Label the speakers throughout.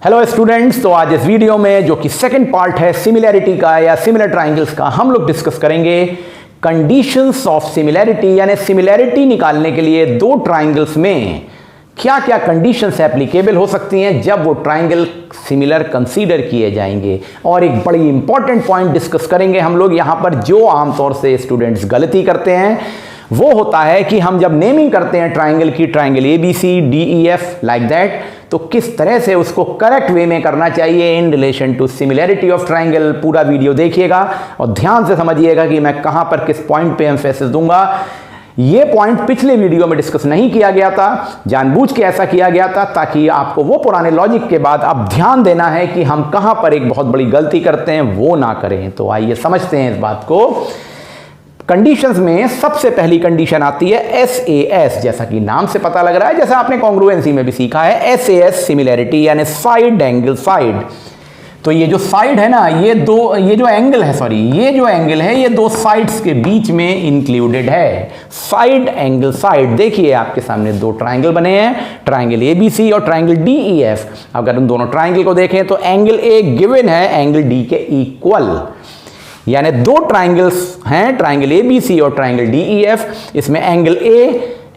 Speaker 1: Hello students, तो आज इस वीडियो में जो कि सेकंड पार्ट है सिमिलैरिटी का या सिमिलर ट्राइंगल्स का, हम लोग डिस्कस करेंगे कंडीशंस ऑफ सिमिलैरिटी, यानी सिमिलैरिटी निकालने के लिए दो ट्राइंगल्स में क्या क्या कंडीशंस एप्लीकेबल हो सकती हैं जब वो ट्राइंगल सिमिलर कंसीडर किए जाएंगे। और एक बड़ी इंपॉर्टेंट पॉइंट डिस्कस करेंगे हम लोग यहाँ पर, जो आमतौर से स्टूडेंट्स गलती करते हैं वो होता है कि हम जब नेमिंग करते हैं ट्राइंगल की, ट्राइंगल ABCDEF लाइक दैट, तो किस तरह से उसको करेक्ट वे में करना चाहिए in relation to similarity of triangle. पूरा वीडियो देखिएगा और ध्यान से समझिएगा कि मैं कहां पर किस पॉइंट पे एम्फेसिस दूंगा। ये पॉइंट पिछले वीडियो में डिस्कस नहीं किया गया था, जानबूझ के ऐसा किया गया था ताकि आपको वो पुराने लॉजिक के बाद अब ध्यान देना है कि हम कहां पर एक बहुत बड़ी गलती करते हैं, वो ना करें। तो आइए समझते हैं इस बात को। कंडीशंस में सबसे पहली कंडीशन आती है SAS, जैसा कि नाम से पता लग रहा है, जैसा आपने कॉन्ग्रुएंसी में भी सीखा है, SAS सिमिलैरिटी यानी साइड एंगल साइड। तो ये जो साइड है ना, ये जो एंगल है ये दो साइड्स के बीच में इंक्लूडेड है। साइड एंगल साइड, देखिए आपके सामने दो ट्राइंगल बने हैं, ट्राइंगल ABC और ट्राइंगल DEF। अगर उन दोनों ट्राइंगल को देखें तो एंगल A गिवन है एंगल D के इक्वल, यानी दो ट्राइंगल्स हैं, ट्राइंगल ABC और ट्राइंगल DEF। इसमें एंगल A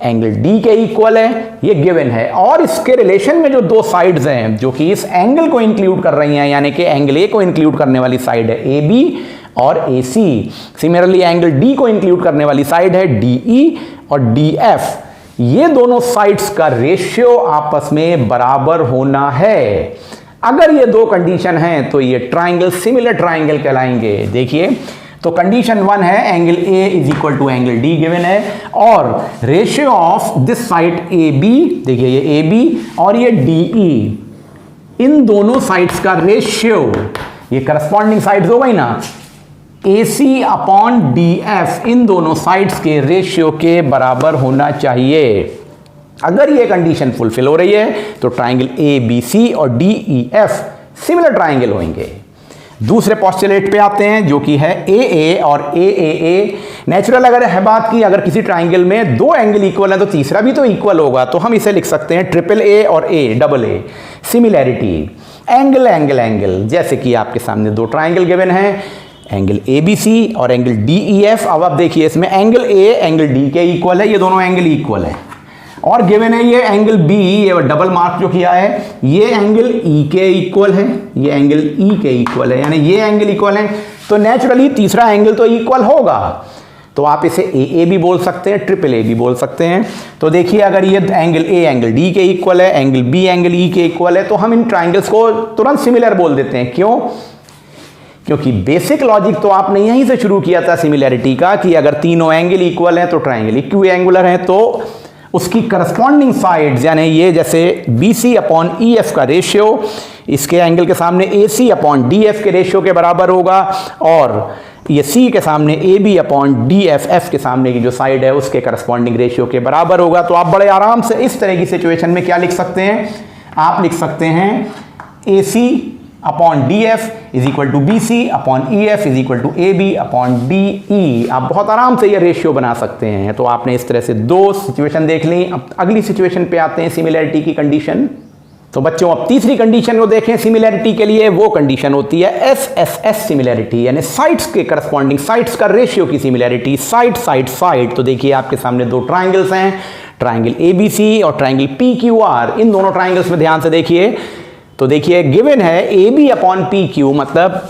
Speaker 1: एंगल D के इक्वल है, ये गिवन है। और इसके रिलेशन में जो दो साइड्स हैं जो कि इस एंगल को इंक्लूड कर रही हैं, यानी कि एंगल A को इंक्लूड करने वाली साइड है AB और AC। सिमिलरली एंगल D को इंक्लूड करने वाली साइड है DE और DF। ये दोनों साइड्स का रेशियो आपस में बराबर होना है। अगर ये दो कंडीशन हैं तो ये ट्राइंगल सिमिलर ट्राइंगल कहलाएंगे। देखिए, तो कंडीशन 1 है angle A is equal to angle D given है, और ratio of this side AB, देखिए ये AB और ये DE, इन दोनों साइड्स का रेशियो, ये करस्पॉन्डिंग साइड्स हो गई ना, AC अपॉन DF, इन दोनों साइड्स के रेशियो के बराबर होना चाहिए। अगर ये कंडीशन फुलफिल हो रही है तो ट्राइंगल ABC और DEF सिमिलर ट्राइंगल होंगे। दूसरे पोस्टुलेट पे आते हैं जो कि है AA और AAA। नेचुरल अगर है बात की, अगर किसी ट्राइंगल में दो एंगल इक्वल है तो तीसरा भी तो इक्वल होगा, तो हम इसे लिख सकते हैं AAA और double A similarity. Angle angle angle, जैसे कि आपके सामने दो ट्राइंगल गिवन हैं, एंगल ABC और एंगल DEF। अब आप देखिए इसमें एंगल A एंगल D के इक्वल है, ये दोनों एंगल इक्वल है, और गिवन है ये एंगल B, ये डबल मार्क जो किया है, ये एंगल E के इक्वल है, ये एंगल E के इक्वल है, यानी ये एंगल इक्वल है, तो नेचुरली तीसरा एंगल तो इक्वल होगा। तो आप इसे AA भी बोल सकते हैं, AAA भी बोल सकते हैं। तो देखिए, अगर ये एंगल A एंगल D के इक्वल है, एंगल B एंगल E के इक्वल है, तो हम इन ट्राइंगल्स को तुरंत सिमिलर बोल देते हैं। क्यों? क्योंकि बेसिक लॉजिक तो आपने यहीं से शुरू किया था सिमिलैरिटी का, कि अगर तीनों एंगल इक्वल हैं तो ट्राइंगल इक्वी एंगुलर है, तो उसकी करस्पॉन्डिंग साइड्स, यानी ये जैसे BC अपॉन EF का रेशियो इसके एंगल के सामने AC अपॉन DF के रेशियो के बराबर होगा, और ये C के सामने AB अपॉन DF के सामने की जो साइड है उसके करस्पॉन्डिंग रेशियो के बराबर होगा। तो आप बड़े आराम से इस तरह की सिचुएशन में क्या लिख सकते हैं, आप लिख सकते हैं AC upon DF is equal to BC upon EF is equal to AB upon DE। आप बहुत आराम से ये रेशियो बना सकते हैं। तो आपने इस तरह से दो सिचुएशन देख ली। अब अगली सिचुएशन पे आते हैं, सिमिलैरिटी की कंडीशन। तो बच्चों, अब तीसरी कंडीशन को देखें सिमिलैरिटी के लिए, वो कंडीशन होती है SSS सिमिलैरिटी, यानी साइड्स के करस्पॉन्डिंग साइड्स का रेशियो की सिमिलैरिटी, साइड साइड साइड। तो देखिए आपके सामने दो ट्राइंगल्स हैं, ट्राइंगल ABC और ट्राइंगल PQR। इन दोनों ट्राइंगल्स में ध्यान से देखिए, तो देखिए गिवन है AB अपॉन PQ, मतलब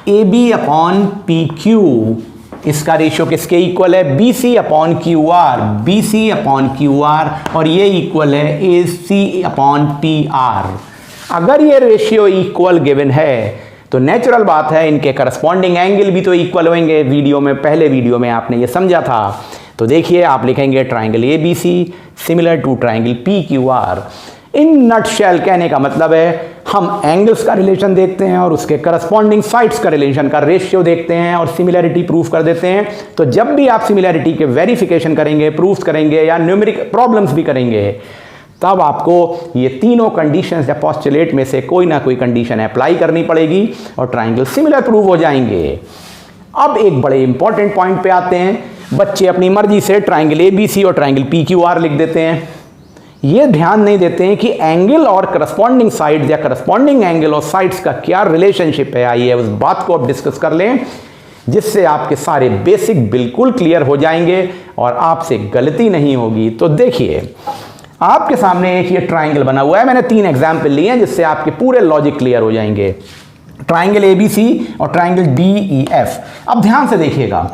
Speaker 1: AB अपॉन PQ, इसका रेशियो किसके इक्वल है, BC upon QR, BC upon QR, और ये इक्वल है AC अपॉन PR। अगर ये रेशियो इक्वल गिवन है तो नेचुरल बात है इनके करस्पॉन्डिंग एंगल भी तो इक्वल होंगे। पहले वीडियो में आपने ये समझा था। तो देखिए आप लिखेंगे triangle ABC similar to triangle PQR। In nutshell कहने का मतलब है हम एंगल्स का रिलेशन देखते हैं और उसके करस्पॉन्डिंग साइड्स का रिलेशन का रेशियो देखते हैं और सिमिलैरिटी प्रूफ कर देते हैं। तो जब भी आप सिमिलैरिटी के वेरिफिकेशन करेंगे, प्रूफ करेंगे या न्यूमेरिक प्रॉब्लम्स भी करेंगे, तब आपको ये तीनों कंडीशंस या पोस्टुलेट में से कोई ना कोई कंडीशन अप्लाई करनी पड़ेगी और ट्राइंगल सिमिलर प्रूव हो जाएंगे। अब एक बड़े इंपॉर्टेंट पॉइंट पे आते हैं। बच्चे अपनी मर्जी से ट्राइंगल ABC और ट्राइंगल PQR लिख देते हैं। ये ध्यान नहीं देते हैं कि एंगल और करस्पॉन्डिंग साइड्स या करस्पॉन्डिंग एंगल और साइड्स का क्या रिलेशनशिप है। आइए उस बात को अब डिस्कस कर लें, जिससे आपके सारे बेसिक बिल्कुल क्लियर हो जाएंगे और आपसे गलती नहीं होगी। तो देखिए, आपके सामने एक ये ट्राइंगल बना हुआ है। मैंने 3 एग्जाम्पल लिए हैं जिससे आपके पूरे लॉजिक क्लियर हो जाएंगे। ट्राइंगल ABC और ट्राइंगल DEF। अब ध्यान से देखिएगा,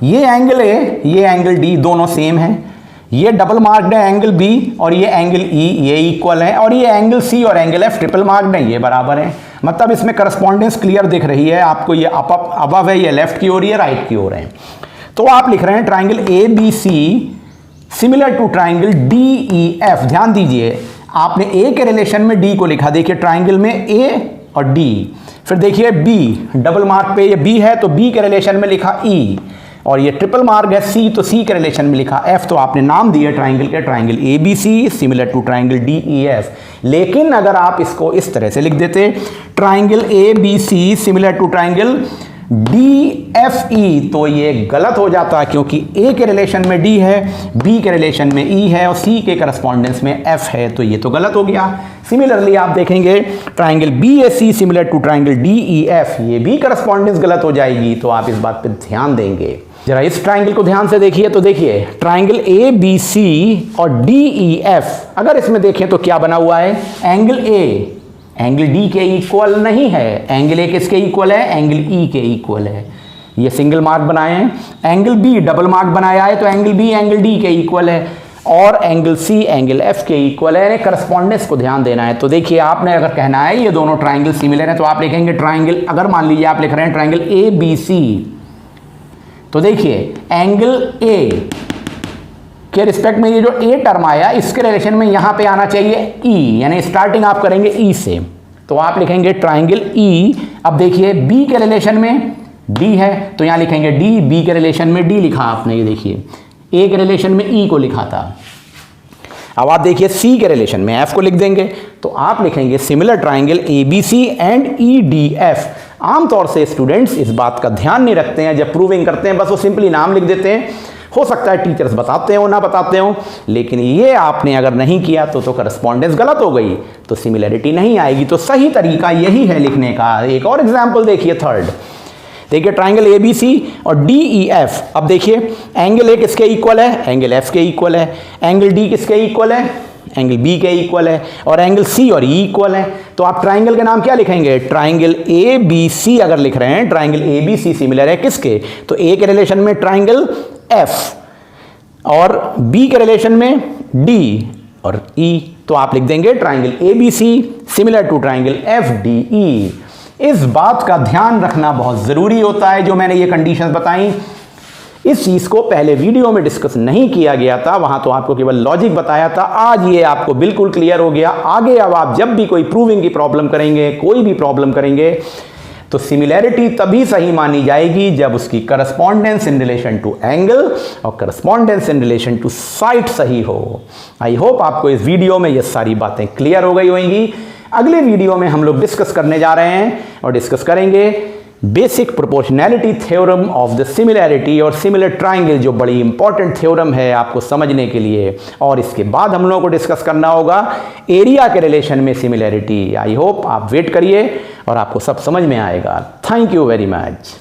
Speaker 1: ये एंगल A, ये एंगल D दोनों सेम हैं। ये डबल मार्क्ड है एंगल B और ये एंगल E, ये इक्वल है। और ये एंगल C और एंगल F ट्रिपल मार्क्ड है, ये बराबर है। मतलब इसमें करस्पॉन्डेंस क्लियर दिख रही है आपको। ये अबव है, ये लेफ्ट की ओर, ये राइट की ओर है। तो आप लिख रहे हैं triangle ABC similar to triangle DEF। ध्यान दीजिए, आपने A के रिलेशन में D को लिखा। देखिए ट्राइंगल में A और D, फिर देखिए B डबल मार्क पे ये B है तो B के रिलेशन में लिखा E, और ये ट्रिपल मार्क है C तो C के रिलेशन में लिखा F। तो आपने नाम दिया ट्राइंगल के, triangle ABC similar to triangle DEF। लेकिन अगर आप इसको इस तरह से लिख देते, triangle ABC similar to triangle DFE, तो ये गलत हो जाता, क्योंकि A के रिलेशन में D है, B के रिलेशन में E है और C के करस्पॉन्डेंस में F है, तो ये तो गलत हो गया। सिमिलरली आप देखेंगे triangle BAC similar to triangle DEF, ये भी करस्पॉन्डेंस गलत हो जाएगी। तो आप इस बात पे ध्यान देंगे। जरा इस ट्राइंगल को ध्यान से देखिए। तो देखिए ट्राइंगल ABC और DEF, अगर इसमें देखें तो क्या बना हुआ है, एंगल A एंगल D के इक्वल नहीं है। एंगल A किसके इक्वल है, एंगल E के इक्वल है। ये सिंगल मार्क बनाए हैं। एंगल B डबल मार्क बनाया है तो एंगल B एंगल D के इक्वल है, और एंगल C एंगल F के इक्वल है। करस्पॉन्डेंस को ध्यान देना है। तो देखिए, आपने अगर कहना है ये दोनों ट्राइंगल सिमिलर हैं तो आप लिखेंगे ट्राइंगल, अगर मान लीजिए आप लिख रहे हैं ट्राइंगल ABC, तो देखिए एंगल A के रिस्पेक्ट में ये जो A टर्म आया, इसके रिलेशन में यहां पे आना चाहिए E, यानी स्टार्टिंग आप करेंगे E से, तो आप लिखेंगे ट्राइंगल E। अब देखिए B के रिलेशन में D है तो यहां लिखेंगे D, B के रिलेशन में D लिखा आपने, ये देखिए A के रिलेशन में E को लिखा था। अब आप देखिए C के रिलेशन में F को लिख देंगे, तो आप लिखेंगे similar triangle ABC and EDF। आमतौर से स्टूडेंट्स इस बात का ध्यान नहीं रखते हैं जब प्रूविंग करते हैं, बस वो सिंपली नाम लिख देते हैं। हो सकता है टीचर्स बताते हो ना बताते हो, लेकिन ये आपने अगर नहीं किया तो करस्पॉन्डेंस गलत हो गई, तो सिमिलरिटी नहीं आएगी। तो सही तरीका यही है लिखने का। एक और एग्जाम्पल देखिए, थर्ड देखिए ट्राइंगल ABC और DEF। अब देखिए एंगल A किसके इक्वल है, एंगल F के इक्वल है। एंगल D किसके इक्वल है, एंगल B के इक्वल है। और एंगल C और E इक्वल है। तो आप ट्राइंगल के नाम क्या लिखेंगे, ट्राइंगल ABC अगर लिख रहे हैं, ट्राइंगल ABC सिमिलर है किसके, तो A के रिलेशन में ट्राइंगल F और B के रिलेशन में D और E, तो आप लिख देंगे triangle ABC similar to triangle FDE। इस बात का ध्यान रखना बहुत ज़रूरी होता है। जो मैंने ये कंडीशंस बताई, इस चीज़ को पहले वीडियो में डिस्कस नहीं किया गया था, वहां तो आपको केवल लॉजिक बताया था। आज ये आपको बिल्कुल क्लियर हो गया। आगे अब आप जब भी कोई प्रूविंग की प्रॉब्लम करेंगे, कोई भी प्रॉब्लम करेंगे, तो सिमिलैरिटी तभी सही मानी जाएगी जब उसकी correspondence in relation to angle और correspondence in relation to side सही हो। आई होप आपको इस वीडियो में ये सारी बातें क्लियर हो गई होंगी। अगले वीडियो में हम लोग डिस्कस करने जा रहे हैं और डिस्कस करेंगे basic proportionality theorem of the similarity और सिमिलर ट्राइंगल, जो बड़ी इंपॉर्टेंट थ्योरम है आपको समझने के लिए। और इसके बाद हम लोगों को डिस्कस करना होगा एरिया के रिलेशन में सिमिलैरिटी। आई होप आप वेट करिए और आपको सब समझ में आएगा। Thank you very much.